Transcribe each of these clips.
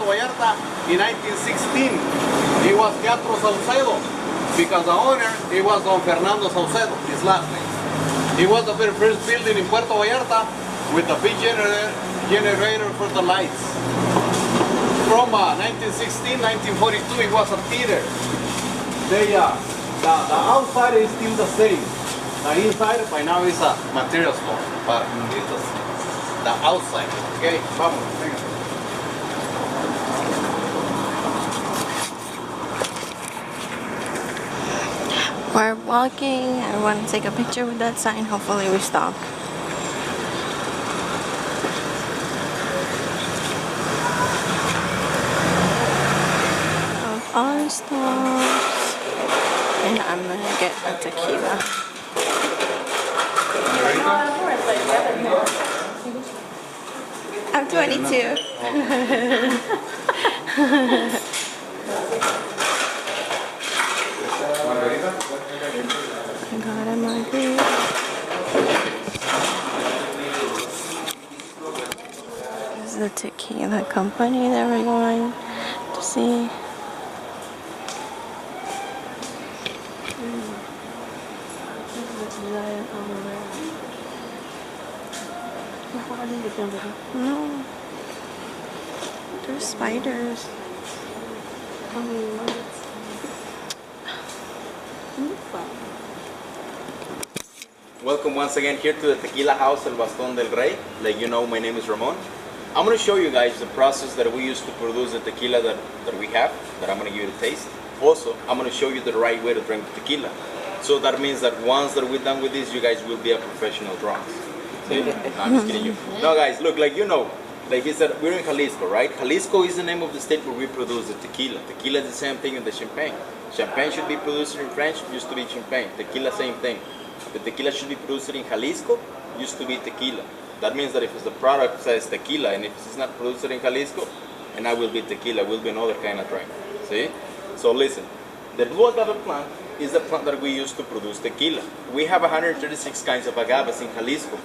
Puerto Vallarta in 1916. It was Teatro Saucedo, because the owner, it was Don Fernando Saucedo, his last name. It was the very first building in Puerto Vallarta with a big generator for the lights. From 1916, 1942, it was a theater. The outside is still the same. The inside by now is a material store, but it's the outside. Okay, vamos, venga. We're walking. I want to take a picture with that sign. Hopefully we stop. Of our stops. And I'm gonna get a tequila. I'm 22. Got a margarita. This is the tequila company that we're going to see. No. There's spiders. Welcome once again here to the Tequila House, El Bastón del Rey. Like you know, my name is Ramon. I'm going to show you guys the process that we use to produce the tequila that we have, that I'm going to give you a taste. Also, I'm going to show you the right way to drink tequila. So that means that once that we're done with this, you guys will be a professional drunks. See? No, I'm just kidding you. No guys, look, like you know, like he said, we're in Jalisco, right? Jalisco is the name of the state where we produce the tequila. Tequila is the same thing in the champagne. Champagne should be produced in French, used to be champagne. Tequila, same thing. The tequila should be produced in Jalisco, used to be tequila. That means that if the product says tequila and if it's not produced in Jalisco, and I will be tequila, will be another kind of drink. See? So listen, the blue agave plant is the plant that we use to produce tequila. We have 136 kinds of agaves in Jalisco.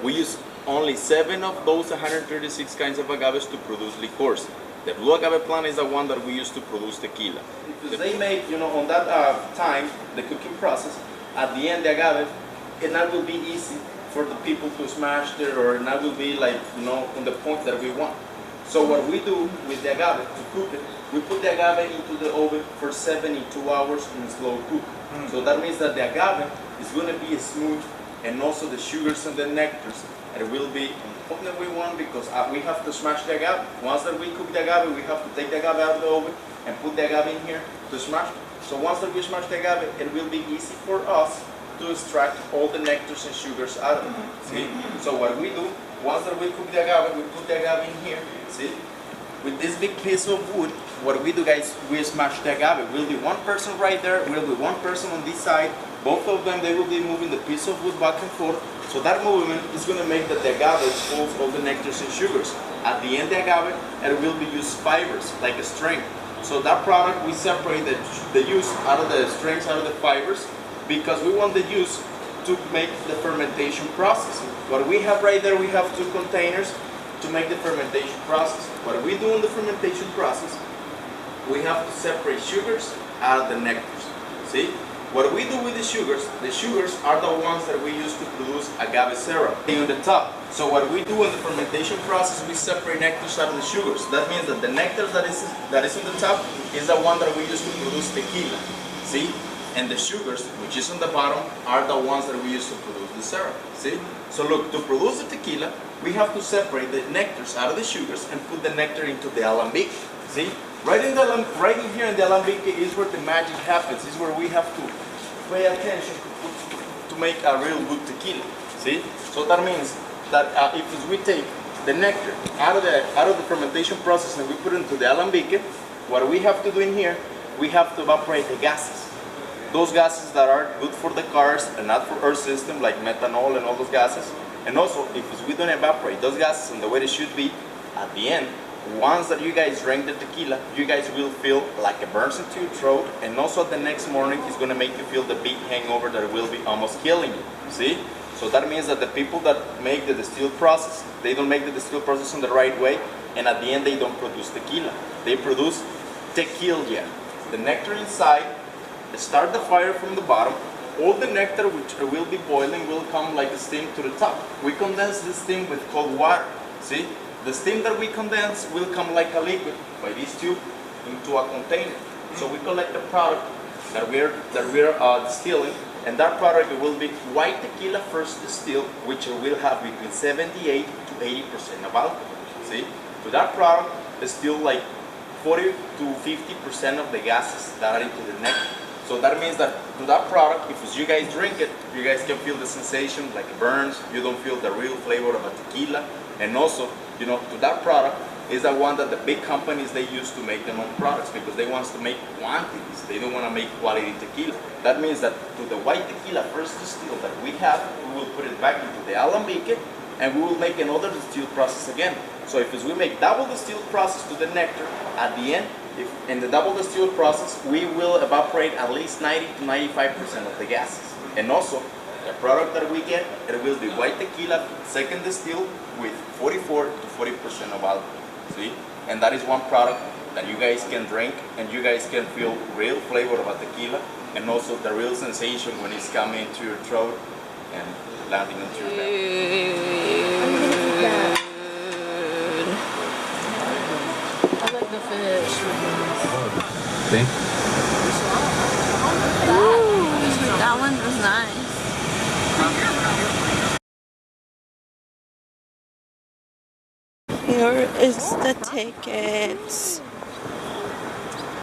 We use only 7 of those 136 kinds of agaves to produce liqueurs. The blue agave plant is the one that we use to produce tequila. Because they made, you know, on that time, the cooking process, at the end the agave, and that will be easy for the people to smash it, or that will be like, you know, on the point that we want. So what we do with the agave to cook it, we put the agave into the oven for 72 hours in slow cook. So that means that the agave is going to be smooth, and also the sugars and the nectars, it will be on the point that we want, because we have to smash the agave. Once that we cook the agave, we have to take the agave out of the oven and put the agave in here to smash it. So once that we smash the agave, it will be easy for us to extract all the nectars and sugars out of it. See? So what we do, once that we cook the agave, we put the agave in here. See? With this big piece of wood, what we do, guys, we smash the agave. Will be one person right there, will be one person on this side. Both of them, they will be moving the piece of wood back and forth. So that movement is going to make that the agave holds all the nectars and sugars. At the end, the agave, it will be used fibers, like a string. So that product, we separate the juice out of the strings, out of the fibers, because we want the juice to make the fermentation process. What we have right there, we have 2 containers to make the fermentation process. What we do in the fermentation process, we have to separate sugars out of the nectars. See? What we do with the sugars are the ones that we use to produce agave syrup on the top. So what we do in the fermentation process, we separate nectars out of the sugars. That means that the nectar that is on the top is the one that we use to produce tequila. See? And the sugars, which is on the bottom, are the ones that we use to produce the syrup. See? So look, to produce the tequila, we have to separate the nectars out of the sugars and put the nectar into the alambique. See? Right in here in the alambique is where the magic happens. Is where we have to pay attention to make a real good tequila. See? So that means that if we take the nectar out of the fermentation process and we put it into the alambique, what we have to do in here, we have to evaporate the gases. Those gases that are good for the cars and not for our system, like methanol and all those gases. And also, if we don't evaporate those gases in the way they should be, at the end, once that you guys drink the tequila, you guys will feel like it burns into your throat, and also the next morning it's going to make you feel the big hangover that will be almost killing you. See? So that means that the people that make the distill process, they don't make the distill process in the right way, and at the end they don't produce tequila. They produce tequila. The nectar inside, start the fire from the bottom. All the nectar which will be boiling will come like a steam to the top. We condense this steam with cold water. See? The steam that we condense will come like a liquid by this tube into a container. So we collect the product that we're distilling, and that product will be white tequila first distilled, which will have between 78 to 80% of alcohol. See? To that product is still like 40 to 50% of the gases that are into the nectar. So that means that to that product, if you guys drink it, you guys can feel the sensation like it burns. You don't feel the real flavor of a tequila. And also, you know, to that product is the one that the big companies they use to make their own products, because they want to make quantities. They don't want to make quality tequila. That means that to the white tequila first distilled that we have, we will put it back into the alambique, and we will make another distilled process again. So if we make double distilled process to the nectar, at the end, in the double distilled process, we will evaporate at least 90 to 95% of the gases. And also, the product that we get, it will be white tequila, second distilled, with 44 to 40% of alcohol. See? And that is one product that you guys can drink, and you guys can feel real flavor of a tequila, and also the real sensation when it's coming into your throat and landing into your mouth. I like the fish. See? Ooh, that one was nice. Here is the tickets.